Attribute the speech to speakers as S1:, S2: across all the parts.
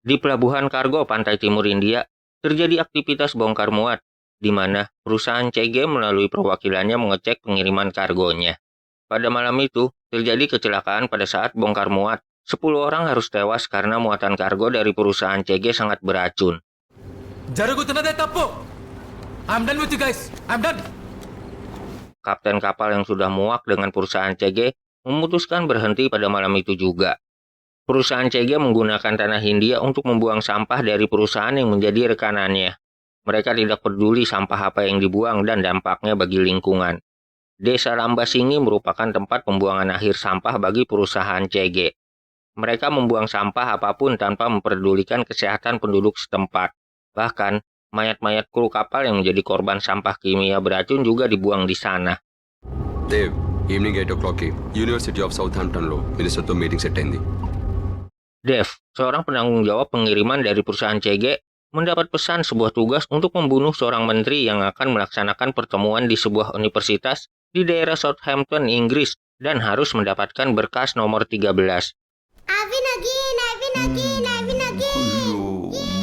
S1: Di pelabuhan kargo pantai timur India, terjadi aktivitas bongkar muat, di mana perusahaan CG melalui perwakilannya mengecek pengiriman kargonya. Pada malam itu, terjadi kecelakaan pada saat bongkar muat. 10 orang harus tewas karena muatan kargo dari perusahaan CG sangat beracun.
S2: జరుగుతున్నదే తప్పు. I'm done with you guys. I'm done.
S1: Kapten kapal yang sudah muak dengan perusahaan CG memutuskan berhenti pada malam itu juga. Perusahaan CG menggunakan tanah Hindia untuk membuang sampah dari perusahaan yang menjadi rekanannya. Mereka tidak peduli sampah apa yang dibuang dan dampaknya bagi lingkungan. Desa Lambasingi merupakan tempat pembuangan akhir sampah bagi perusahaan CG. Mereka membuang sampah apapun tanpa memperdulikan kesehatan penduduk setempat. Bahkan, mayat-mayat kru kapal yang menjadi korban sampah kimia beracun juga dibuang di sana.
S3: Dev, evening 8 o'clock University of Southampton lo Minister meeting set అయింది.
S1: Dev, seorang penanggung jawab pengiriman dari perusahaan CG, mendapat pesan sebuah tugas untuk membunuh seorang menteri yang akan melaksanakan pertemuan di sebuah universitas di daerah Southampton, Inggris, dan harus mendapatkan berkas nomor 13.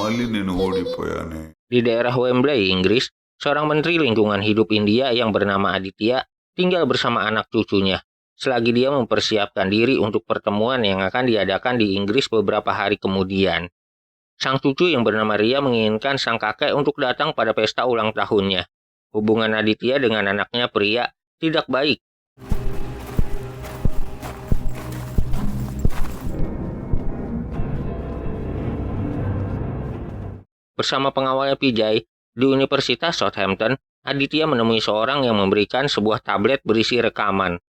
S4: మళ్ళీ నేను ఓడిపోయానే.
S1: Di daerah Wembley, Inggris, seorang menteri lingkungan hidup India yang bernama Aditya tinggal bersama anak cucunya, selagi dia mempersiapkan diri untuk pertemuan yang akan diadakan di Inggris beberapa hari kemudian. Sang cucu yang bernama Ria menginginkan sang kakek untuk datang pada pesta ulang tahunnya. Hubungan Aditya dengan anaknya Priya tidak baik. Bersama pengawalnya Vijay, di Universitas Southampton, Aditya menemui seorang yang memberikan sebuah tablet berisi rekaman.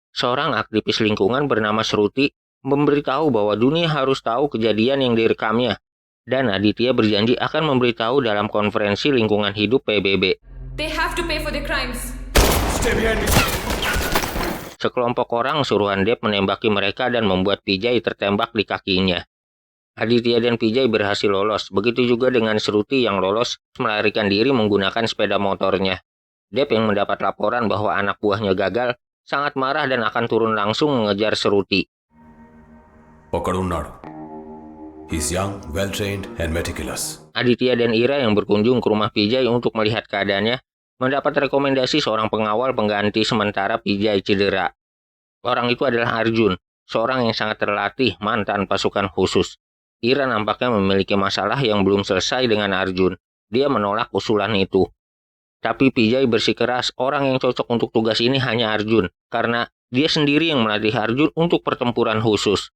S1: Seorang aktivis lingkungan bernama Shruti memberitahu bahwa dunia harus tahu kejadian yang direkamnya, dan Aditya berjanji akan memberitahu dalam konferensi lingkungan hidup PBB.
S5: They have to pay for their crimes.
S1: Sekelompok orang suruhan Dev menembaki mereka dan membuat Vijay tertembak di kakinya. Aditya dan Vijay berhasil lolos, begitu juga dengan Shruti yang lolos melarikan diri menggunakan sepeda motornya. Dev yang mendapat laporan bahwa anak buahnya gagal, sangat marah dan akan turun langsung mengejar Shruti.
S6: ఒకడున్నాడు. He's young, well-trained, and meticulous.
S1: Aditya dan Ira yang berkunjung ke rumah Vijay untuk melihat keadaannya, mendapat rekomendasi seorang pengawal pengganti sementara Vijay cedera. Orang itu adalah Arjun, seorang yang sangat terlatih mantan pasukan khusus. Ira nampaknya memiliki masalah yang belum selesai dengan Arjun. Dia menolak usulan itu. Tapi Vijay bersikeras orang yang cocok untuk tugas ini hanya Arjun, karena dia sendiri yang melatih Arjun untuk pertempuran khusus.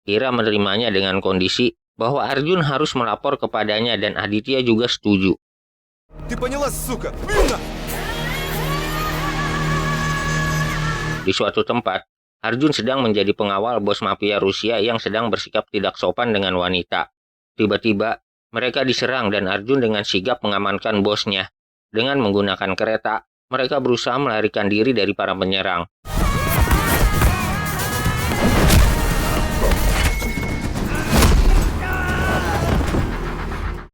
S1: Ira menerimanya dengan kondisi bahwa Arjun harus melapor kepadanya dan Aditya juga setuju. Di suatu tempat, Arjun sedang menjadi pengawal bos mafia Rusia yang sedang bersikap tidak sopan dengan wanita. Tiba-tiba, mereka diserang dan Arjun dengan sigap mengamankan bosnya. Dengan menggunakan kereta, mereka berusaha melarikan diri dari para penyerang.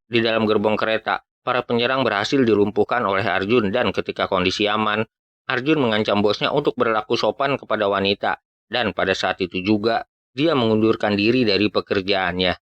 S1: Di dalam gerbong kereta, para penyerang berhasil dilumpuhkan oleh Arjun dan ketika kondisi aman, Arjun mengancam bosnya untuk berlaku sopan kepada wanita, dan pada saat itu juga, dia mengundurkan diri dari pekerjaannya.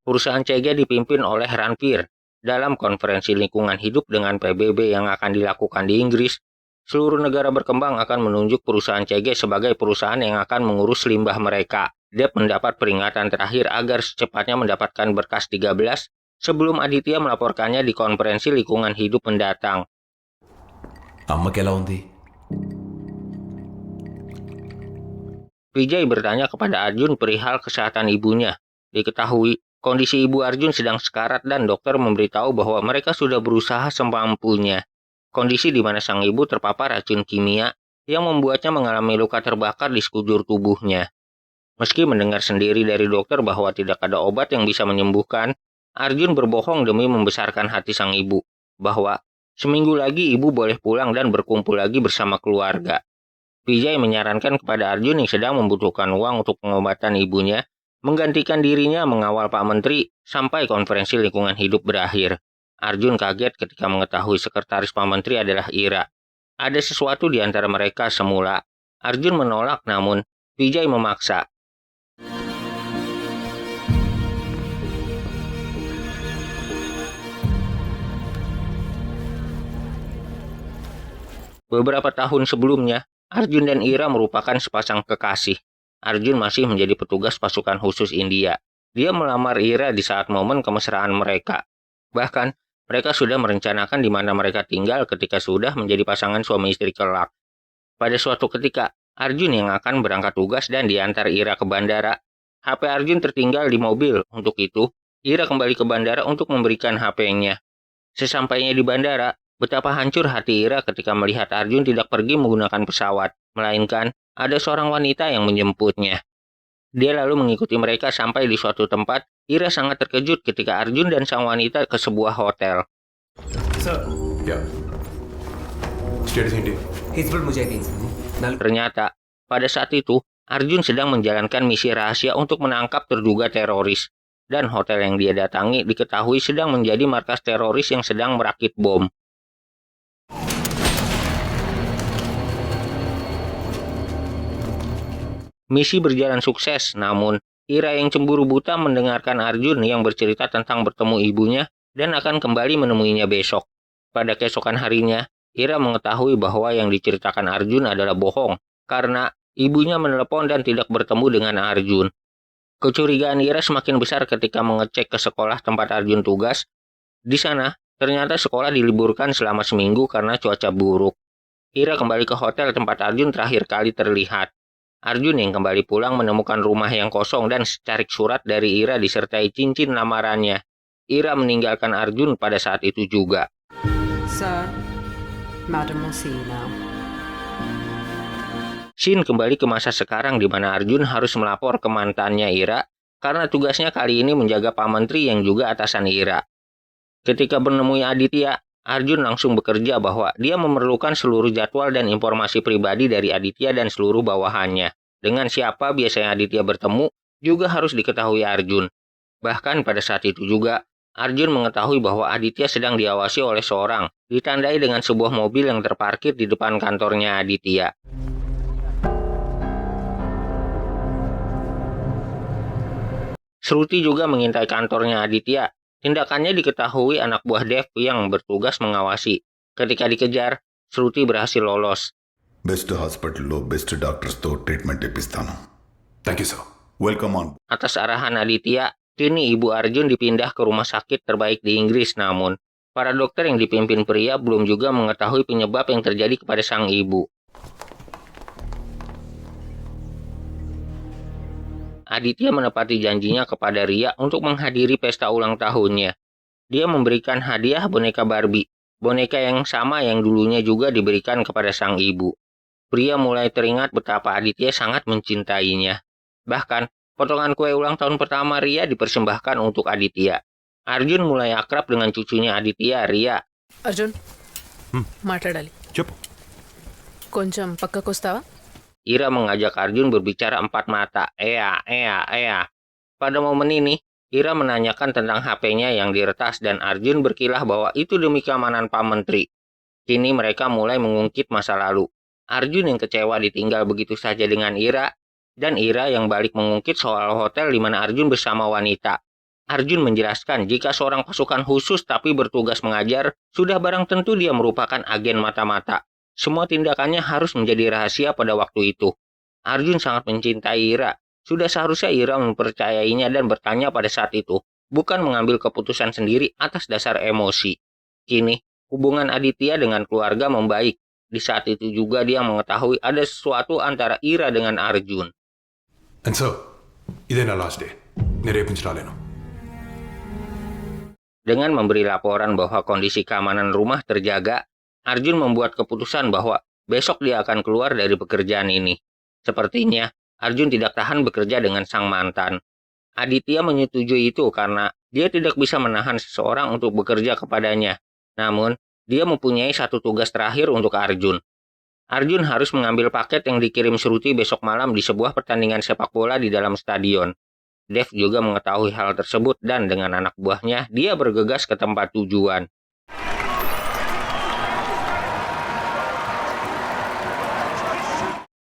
S1: Perusahaan CG dipimpin oleh Ranveer. Dalam konferensi lingkungan hidup dengan PBB yang akan dilakukan di Inggris, seluruh negara berkembang akan menunjuk perusahaan CG sebagai perusahaan yang akan mengurus limbah mereka. Dev mendapat peringatan terakhir agar secepatnya mendapatkan berkas 13 sebelum Aditya melaporkannya di konferensi lingkungan hidup mendatang.
S6: అమ్మకి ఎలా ఉంది?
S1: Vijay bertanya kepada Arjun perihal kesehatan ibunya. Diketahui, kondisi ibu Arjun sedang sekarat dan dokter memberitahu bahwa mereka sudah berusaha semampunya. Kondisi di mana sang ibu terpapar racun kimia yang membuatnya mengalami luka terbakar di sekujur tubuhnya. Meski mendengar sendiri dari dokter bahwa tidak ada obat yang bisa menyembuhkan, Arjun berbohong demi membesarkan hati sang ibu, bahwa seminggu lagi ibu boleh pulang dan berkumpul lagi bersama keluarga. Vijay menyarankan kepada Arjun yang sedang membutuhkan uang untuk pengobatan ibunya, menggantikan dirinya mengawal Pak Menteri sampai konferensi lingkungan hidup berakhir. Arjun kaget ketika mengetahui sekretaris Pak Menteri adalah Ira. Ada sesuatu di antara mereka semula. Arjun menolak, namun Vijay memaksa. Beberapa tahun sebelumnya, Arjun dan Ira merupakan sepasang kekasih. Arjun masih menjadi petugas pasukan khusus India. Dia melamar Ira di saat momen kemesraan mereka. Bahkan, mereka sudah merencanakan di mana mereka tinggal ketika sudah menjadi pasangan suami istri kelak. Pada suatu ketika, Arjun yang akan berangkat tugas dan diantar Ira ke bandara. HP Arjun tertinggal di mobil. Untuk itu, Ira kembali ke bandara untuk memberikan HP-nya. Sesampainya di bandara, betapa hancur hati Ira ketika melihat Arjun tidak pergi menggunakan pesawat, melainkan ada seorang wanita yang menjemputnya. Dia lalu mengikuti mereka sampai di suatu tempat. Ira sangat terkejut ketika Arjun dan sang wanita ke sebuah hotel.
S7: Sir
S6: या status India
S7: Hizbul Mujahideen sir
S1: Ternyata, pada saat itu, Arjun sedang menjalankan misi rahasia untuk menangkap terduga teroris. Dan hotel yang dia datangi diketahui sedang menjadi markas teroris yang sedang merakit bom. Misi berjalan sukses, namun Ira yang cemburu buta mendengarkan Arjun yang bercerita tentang bertemu ibunya dan akan kembali menemuinya besok. Pada keesokan harinya, Ira mengetahui bahwa yang diceritakan Arjun adalah bohong karena ibunya menelepon dan tidak bertemu dengan Arjun. Kecurigaan Ira semakin besar ketika mengecek ke sekolah tempat Arjun tugas. Di sana, ternyata sekolah diliburkan selama seminggu karena cuaca buruk. Ira kembali ke hotel tempat Arjun terakhir kali terlihat. Arjun yang kembali pulang menemukan rumah yang kosong dan secarik surat dari Ira disertai cincin lamarannya. Ira meninggalkan Arjun pada saat itu juga.
S8: Sir, Madam will see you now.
S1: Scene kembali ke masa sekarang di mana Arjun harus melapor ke mantannya Ira karena tugasnya kali ini menjaga Pak Menteri yang juga atasan Ira. Ketika menemui Aditya, Arjun langsung bekerja bahwa dia memerlukan seluruh jadwal dan informasi pribadi dari Aditya dan seluruh bawahannya. Dengan siapa biasanya Aditya bertemu juga harus diketahui Arjun. Bahkan pada saat itu juga, Arjun mengetahui bahwa Aditya sedang diawasi oleh seorang, ditandai dengan sebuah mobil yang terparkir di depan kantornya Aditya. Shruti juga mengintai kantornya Aditya. Tindakannya diketahui anak buah Dev yang bertugas mengawasi. Ketika dikejar, Shruti berhasil lolos.
S4: Best హాస్పిటల్లో బెస్ట్ డాక్టర్స్తో ట్రీట్మెంట్ ఇప్పిస్తాను.
S6: Thank you sir
S4: welcome on.
S1: Atas arahan Aditya, kini ibu Arjun dipindah ke rumah sakit terbaik di Inggris. Namun, para dokter yang dipimpin pria belum juga mengetahui penyebab yang terjadi kepada sang ibu. Aditya menepati janjinya kepada Ria untuk menghadiri pesta ulang tahunnya. Dia memberikan hadiah boneka Barbie, boneka yang sama yang dulunya juga diberikan kepada sang ibu. Pria mulai teringat betapa Aditya sangat mencintainya. Bahkan, potongan kue ulang tahun pertama Ria dipersembahkan untuk Aditya. Arjun mulai akrab dengan cucunya Aditya, Ria.
S8: Arjun మాట్లాడాలి
S6: చెప్పు
S8: కొంచెం పక్కకొస్తావా
S1: Ira mengajak Arjun berbicara empat mata. Ea. Pada momen ini, Ira menanyakan tentang HP-nya yang diretas dan Arjun berkilah bahwa itu demi keamanan Pak Menteri. Kini mereka mulai mengungkit masa lalu. Arjun yang kecewa ditinggal begitu saja dengan Ira, dan Ira yang balik mengungkit soal hotel di mana Arjun bersama wanita. Arjun menjelaskan jika seorang pasukan khusus tapi bertugas mengajar, sudah barang tentu dia merupakan agen mata-mata. Semua tindakannya harus menjadi rahasia pada waktu itu. Arjun sangat mencintai Ira. Sudah seharusnya Ira mempercayainya dan bertanya pada saat itu, bukan mengambil keputusan sendiri atas dasar emosi. Kini, hubungan Aditya dengan keluarga membaik. Di saat itu juga dia mengetahui ada sesuatu antara Ira dengan Arjun.
S6: And sir ఇదే నా last day నేను రేపు నుంచి రాలేను
S1: Dengan memberi laporan bahwa kondisi keamanan rumah terjaga, Arjun membuat keputusan bahwa besok dia akan keluar dari pekerjaan ini. Sepertinya, Arjun tidak tahan bekerja dengan sang mantan. Aditya menyetujui itu karena dia tidak bisa menahan seseorang untuk bekerja kepadanya. Namun, dia mempunyai satu tugas terakhir untuk Arjun. Arjun harus mengambil paket yang dikirim Shruti besok malam di sebuah pertandingan sepak bola di dalam stadion. Dev juga mengetahui hal tersebut dan dengan anak buahnya, dia bergegas ke tempat tujuan.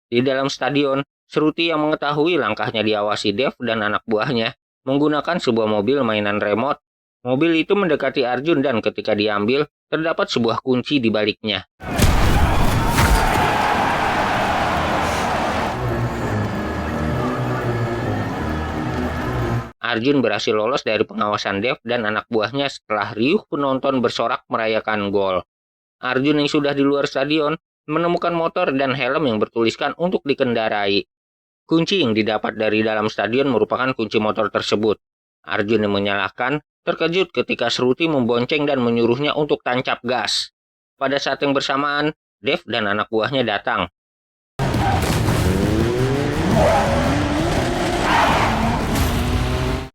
S1: Di dalam stadion, Shruti yang mengetahui langkahnya diawasi Dev dan anak buahnya menggunakan sebuah mobil mainan remote. Mobil itu mendekati Arjun dan ketika diambil, terdapat sebuah kunci di baliknya. Arjun berhasil lolos dari pengawasan Dev dan anak buahnya setelah riuh penonton bersorak merayakan gol. Arjun yang sudah di luar stadion menemukan motor dan helm yang bertuliskan untuk dikendarai. Kunci yang didapat dari dalam stadion merupakan kunci motor tersebut. Arjun yang menyalahkan terkejut ketika Shruti membonceng dan menyuruhnya untuk tancap gas. Pada saat yang bersamaan, Dev dan anak buahnya datang.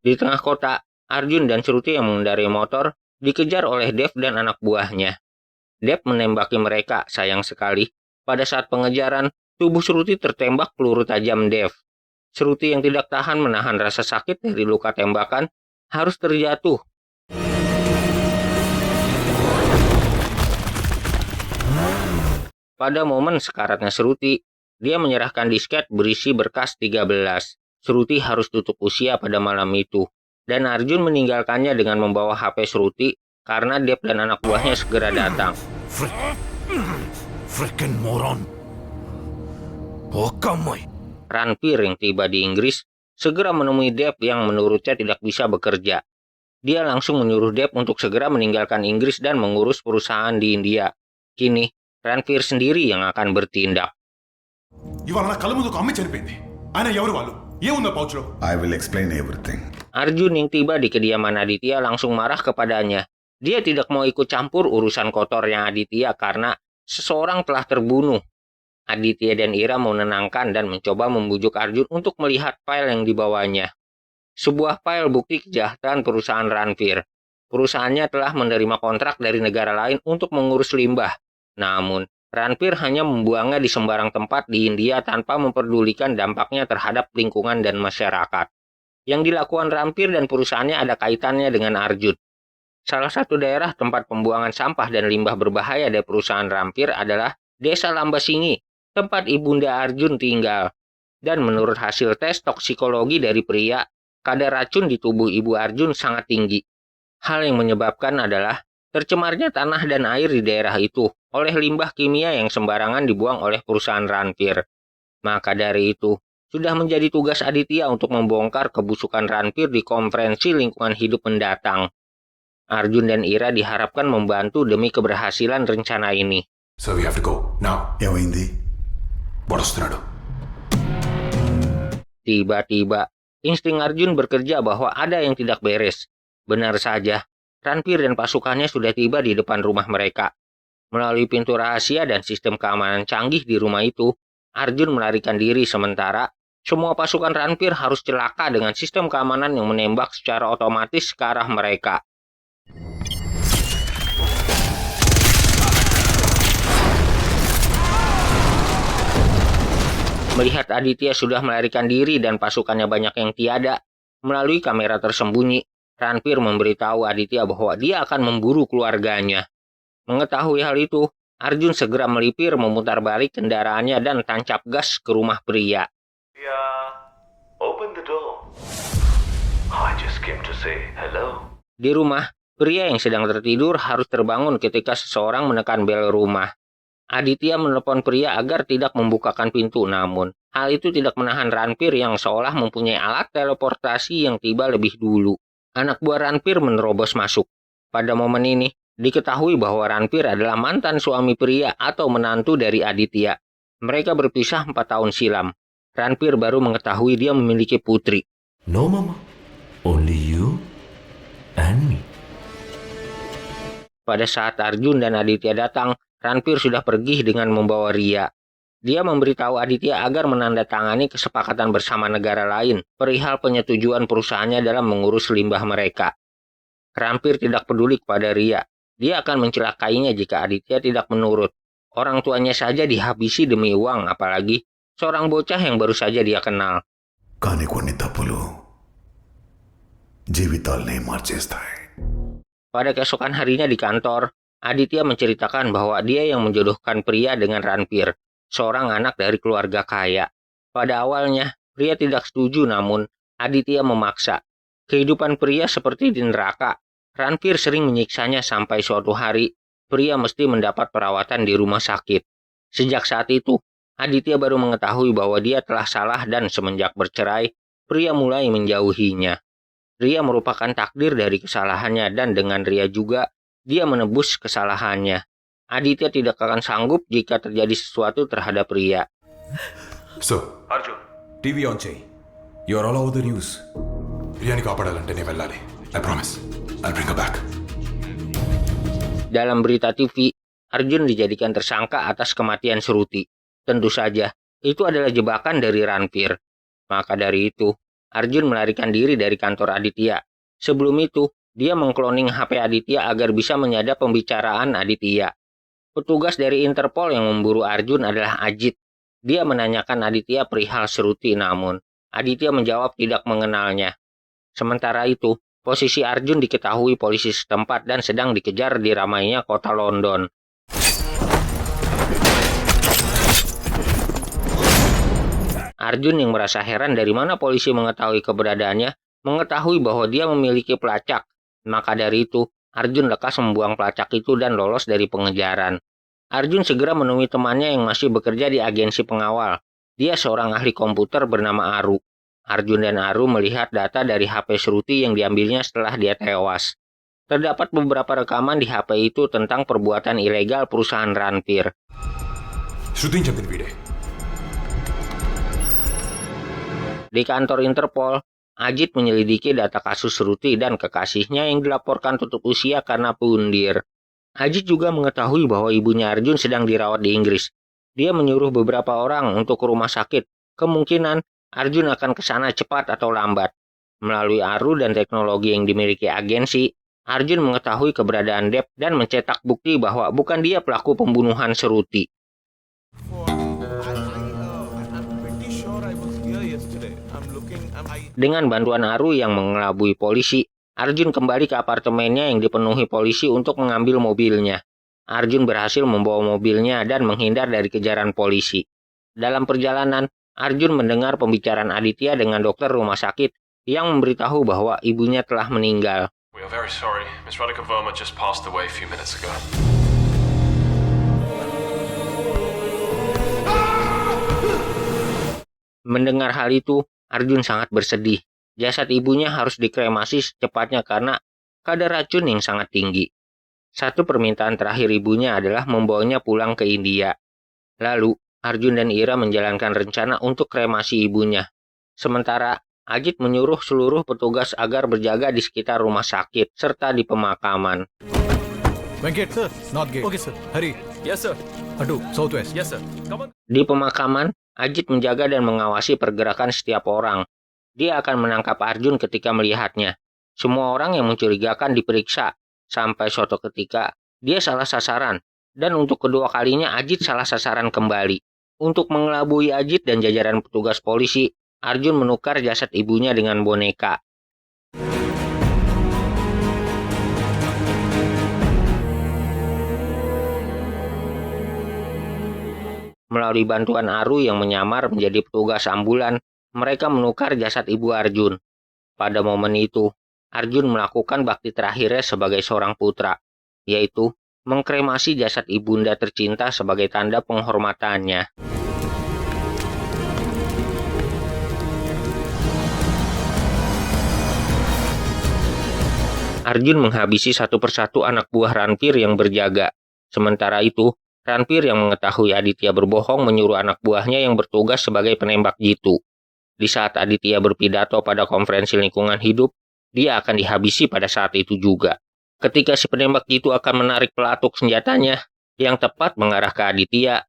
S1: Di tengah kota, Arjun dan Shruti yang mengendarai motor dikejar oleh Dev dan anak buahnya. Dev menembaki mereka, sayang sekali. Pada saat pengejaran, tubuh Shruti tertembak peluru tajam Dev. Shruti yang tidak tahan menahan rasa sakit dari luka tembakan harus terjatuh. Pada momen sekaratnya Shruti, dia menyerahkan disket berisi berkas 13. Shruti harus tutup usia pada malam itu, dan Arjun meninggalkannya dengan membawa HP Shruti karena Dev dan anak buahnya segera datang.
S2: Freaking moron. Oh, kamu.
S1: Ranveer yang tiba di Inggris segera menemui Dev yang menurutnya tidak bisa bekerja. Dia langsung menyuruh Dev untuk segera meninggalkan Inggris dan mengurus perusahaan di India. Kini, Ranveer sendiri yang akan bertindak.
S6: ఇవాళ నా కళ్ళ ముందు ఒక అమ్మాయి చనిపోయింది ఆయన ఎవరు వాళ్ళు ఏముందో పౌచ్లో
S4: I will explain everything.
S1: Arjun yang tiba di kediaman Aditya langsung marah kepadanya. Dia tidak mau ikut campur urusan kotornya Aditya karena seseorang telah terbunuh. Aditya dan Ira menenangkan dan mencoba membujuk Arjun untuk melihat file yang dibawanya. Sebuah file bukti kejahatan perusahaan Ranveer. Perusahaannya telah menerima kontrak dari negara lain untuk mengurus limbah. Namun, Ranveer hanya membuangnya di sembarang tempat di India tanpa memperdulikan dampaknya terhadap lingkungan dan masyarakat. Yang dilakukan Ranveer dan perusahaannya ada kaitannya dengan Arjun. Salah satu daerah tempat pembuangan sampah dan limbah berbahaya dari perusahaan Ranveer adalah Desa Lambasingi, tempat ibunda Arjun tinggal. Dan menurut hasil tes toksikologi dari pria, kadar racun di tubuh ibu Arjun sangat tinggi. Hal yang menyebabkan adalah tercemarnya tanah dan air di daerah itu oleh limbah kimia yang sembarangan dibuang oleh perusahaan Ranveer. Maka dari itu, sudah menjadi tugas Aditya untuk membongkar kebusukan Ranveer di konferensi lingkungan hidup mendatang. Arjun dan Ira diharapkan membantu demi keberhasilan rencana ini.
S6: So we have to go now
S4: ఏమైంది?
S6: వాడు వస్తున్నాడు.
S1: Tiba-tiba, insting Arjun bekerja bahwa ada yang tidak beres. Benar saja, Ranveer dan pasukannya sudah tiba di depan rumah mereka. Melalui pintu rahasia dan sistem keamanan canggih di rumah itu, Arjun melarikan diri sementara semua pasukan Ranveer harus celaka dengan sistem keamanan yang menembak secara otomatis ke arah mereka. Melihat Aditya sudah melarikan diri dan pasukannya banyak yang tiada, melalui kamera tersembunyi, Ranveer memberitahu Aditya bahwa dia akan memburu keluarganya. Mengetahui hal itu, Arjun segera melipir memutar balik kendaraannya dan tancap gas ke rumah pria.
S9: Open the door. I just came to say hello.
S1: Di rumah, pria yang sedang tertidur harus terbangun ketika seseorang menekan bel rumah. Aditya menelepon pria agar tidak membukakan pintu, namun hal itu tidak menahan Ranveer yang seolah mempunyai alat teleportasi yang tiba lebih dulu. Anak buah Ranveer menerobos masuk. Pada momen ini, diketahui bahwa Ranveer adalah mantan suami pria atau menantu dari Aditya. Mereka berpisah 4 tahun silam. Ranveer baru mengetahui dia memiliki putri.
S9: No, Mama. Only you and me.
S1: Pada saat Arjun dan Aditya datang, Ranveer sudah pergi dengan membawa Ria. Dia memberitahu Aditya agar menandatangani kesepakatan bersama negara lain perihal penyetujuan perusahaannya dalam mengurus limbah mereka. Ranveer tidak peduli kepada Ria. Dia akan mencelakainya jika Aditya tidak menurut. Orang tuanya saja dihabisi demi uang, apalagi seorang bocah yang baru saja dia kenal.
S4: కానీ కొన్ని తప్పులు జీవితాల్ని మార్చేస్తాయి.
S1: Pada keesokan harinya di kantor, Aditya menceritakan bahwa dia yang menjodohkan pria dengan Ranveer, seorang anak dari keluarga kaya. Pada awalnya, pria tidak setuju namun Aditya memaksa. Kehidupan pria seperti di neraka. Ranvir sering menyiksanya sampai suatu hari, pria mesti mendapat perawatan di rumah sakit. Sejak saat itu, Aditya baru mengetahui bahwa dia telah salah dan semenjak bercerai, pria mulai menjauhinya. Ria merupakan takdir dari kesalahannya dan dengan Ria juga, dia menebus kesalahannya. Aditya tidak akan sanggup jika terjadi sesuatu terhadap Ria.
S6: So,
S7: Arjun, TV on చేయి. You are all over the news.
S6: రియాని కాపాడాలంటే నేను వెళ్ళాలి. I promise. I'll bring her back.
S1: Dalam berita TV, Arjun dijadikan tersangka atas kematian Shruti. Tentu saja, itu adalah jebakan dari Ranvir. Maka dari itu, Arjun melarikan diri dari kantor Aditya. Sebelum itu, dia mengkloning HP Aditya agar bisa menyadap pembicaraan Aditya. Petugas dari Interpol yang memburu Arjun adalah Ajit. Dia menanyakan Aditya perihal Shruti, namun Aditya menjawab tidak mengenalnya. Sementara itu, posisi Arjun diketahui polisi setempat dan sedang dikejar di ramainya kota London. Arjun yang merasa heran dari mana polisi mengetahui keberadaannya, mengetahui bahwa dia memiliki pelacak. Maka dari itu, Arjun lekas membuang pelacak itu dan lolos dari pengejaran. Arjun segera menemui temannya yang masih bekerja di agensi pengawal. Dia seorang ahli komputer bernama Aru. Arjun dan Aru melihat data dari HP Shruti yang diambilnya setelah dia tewas. Terdapat beberapa rekaman di HP itu tentang perbuatan ilegal perusahaan Ranvir.
S6: శృతిని చెప్పింది వీడే.
S1: Di kantor Interpol, Ajit menyelidiki data kasus Shruti dan kekasihnya yang dilaporkan tutup usia karena pundir. Ajit juga mengetahui bahwa ibunya Arjun sedang dirawat di Inggris. Dia menyuruh beberapa orang untuk ke rumah sakit. Kemungkinan Arjun akan ke sana cepat atau lambat. Melalui Aru dan teknologi yang dimiliki agensi, Arjun mengetahui keberadaan Dev dan mencetak bukti bahwa bukan dia pelaku pembunuhan Shruti. Dengan bantuan Aru yang mengelabui polisi, Arjun kembali ke apartemennya yang dipenuhi polisi untuk mengambil mobilnya. Arjun berhasil membawa mobilnya dan menghindar dari kejaran polisi. Dalam perjalanan, Arjun mendengar pembicaraan Aditya dengan dokter rumah sakit yang memberitahu bahwa ibunya telah meninggal.
S10: We are very sorry. Miss Radhika Verma just passed away a few minutes ago.
S1: Mendengar hal itu, Arjun sangat bersedih. Jasad ibunya harus dikremasi secepatnya karena kadar racun yang sangat tinggi. Satu permintaan terakhir ibunya adalah membawanya pulang ke India. Lalu, Arjun dan Ira menjalankan rencana untuk kremasi ibunya. Sementara, Ajit menyuruh seluruh petugas agar berjaga di sekitar rumah sakit serta di pemakaman.
S2: Venkat, sir. Not gate. Okay, sir. Hurry.
S7: Yes, sir.
S2: Adu, southwest.
S7: Yes, sir. Come on.
S1: Di pemakaman, Ajit menjaga dan mengawasi pergerakan setiap orang. Dia akan menangkap Arjun ketika melihatnya. Semua orang yang mencurigakan diperiksa. Sampai suatu ketika, dia salah sasaran. Dan untuk kedua kalinya Ajit salah sasaran kembali. Untuk mengelabui Ajit dan jajaran petugas polisi, Arjun menukar jasad ibunya dengan boneka. Melalui bantuan Aru yang menyamar menjadi petugas ambulan, mereka menukar jasad ibu Arjun. Pada momen itu, Arjun melakukan bakti terakhirnya sebagai seorang putra, yaitu mengkremasi jasad ibunda tercinta sebagai tanda penghormatannya. Arjun menghabisi satu persatu anak buah Ranvir yang berjaga. Sementara itu, Ranvir yang mengetahui Aditya berbohong menyuruh anak buahnya yang bertugas sebagai penembak jitu. Di saat Aditya berpidato pada konferensi lingkungan hidup, dia akan dihabisi pada saat itu juga. Ketika si penembak jitu akan menarik pelatuk senjatanya, yang tepat mengarah ke Aditya,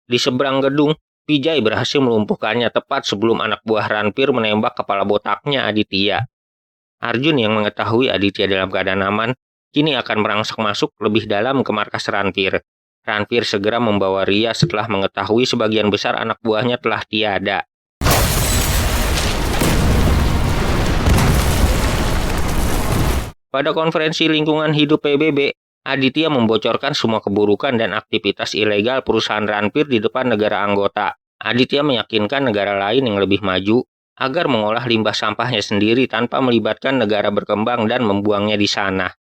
S1: di seberang gedung, Vijay berhasil melumpuhkannya tepat sebelum anak buah Ranvir menembak kepala botaknya Aditya. Arjun yang mengetahui Aditya dalam keadaan aman, kini akan merangsek masuk lebih dalam ke markas Ranvir. Ranvir segera membawa Ria setelah mengetahui sebagian besar anak buahnya telah tiada. Pada konferensi lingkungan hidup PBB, Aditya membocorkan semua keburukan dan aktivitas ilegal perusahaan Ranpir di depan negara anggota. Aditya meyakinkan negara lain yang lebih maju agar mengolah limbah sampahnya sendiri tanpa melibatkan negara berkembang dan membuangnya di sana.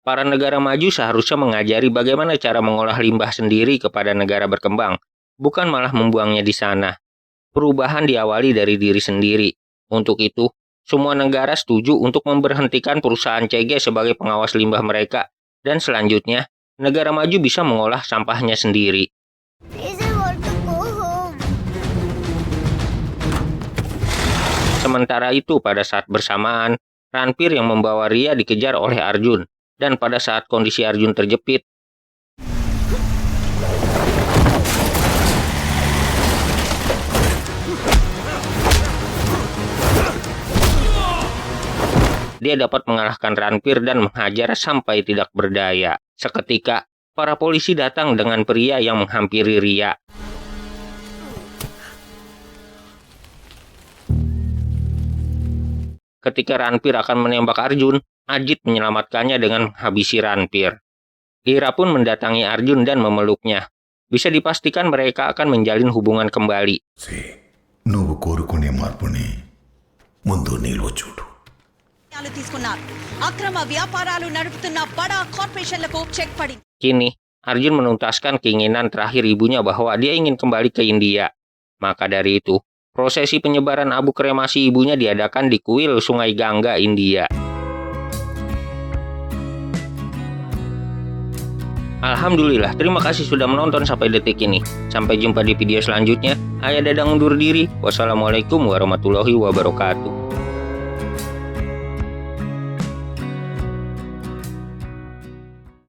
S1: Para negara maju seharusnya mengajari bagaimana cara mengolah limbah sendiri kepada negara berkembang, bukan malah membuangnya di sana. Perubahan diawali dari diri sendiri. Untuk itu, semua negara setuju untuk memberhentikan perusahaan CG sebagai pengawas limbah mereka, dan selanjutnya, negara maju bisa mengolah sampahnya sendiri. Sementara itu, pada saat bersamaan, Ranpir yang membawa Ria dikejar oleh Arjun, dan pada saat kondisi Arjun terjepit, dia dapat mengalahkan Ranpir dan menghajar sampai tidak berdaya. Seketika, para polisi datang dengan pria yang menghampiri Ria. Ketika Ranpir akan menembak Arjun, Ajit menyelamatkannya dengan menghabisi Ranpir. Ira pun mendatangi Arjun dan memeluknya. Bisa dipastikan mereka akan menjalin hubungan kembali.
S4: నువ్వు కోరుకునే మార్పుని ముందు నీలో చూడు.
S1: Kini, Arjun menuntaskan keinginan terakhir ibunya bahwa dia ingin kembali ke India. Maka dari itu, prosesi penyebaran abu kremasi ibunya diadakan di kuil Sungai Gangga, India. Alhamdulillah, terima kasih sudah menonton sampai detik ini. Sampai jumpa di video selanjutnya. Ayah Dadang undur diri. Wassalamualaikum warahmatullahi wabarakatuh.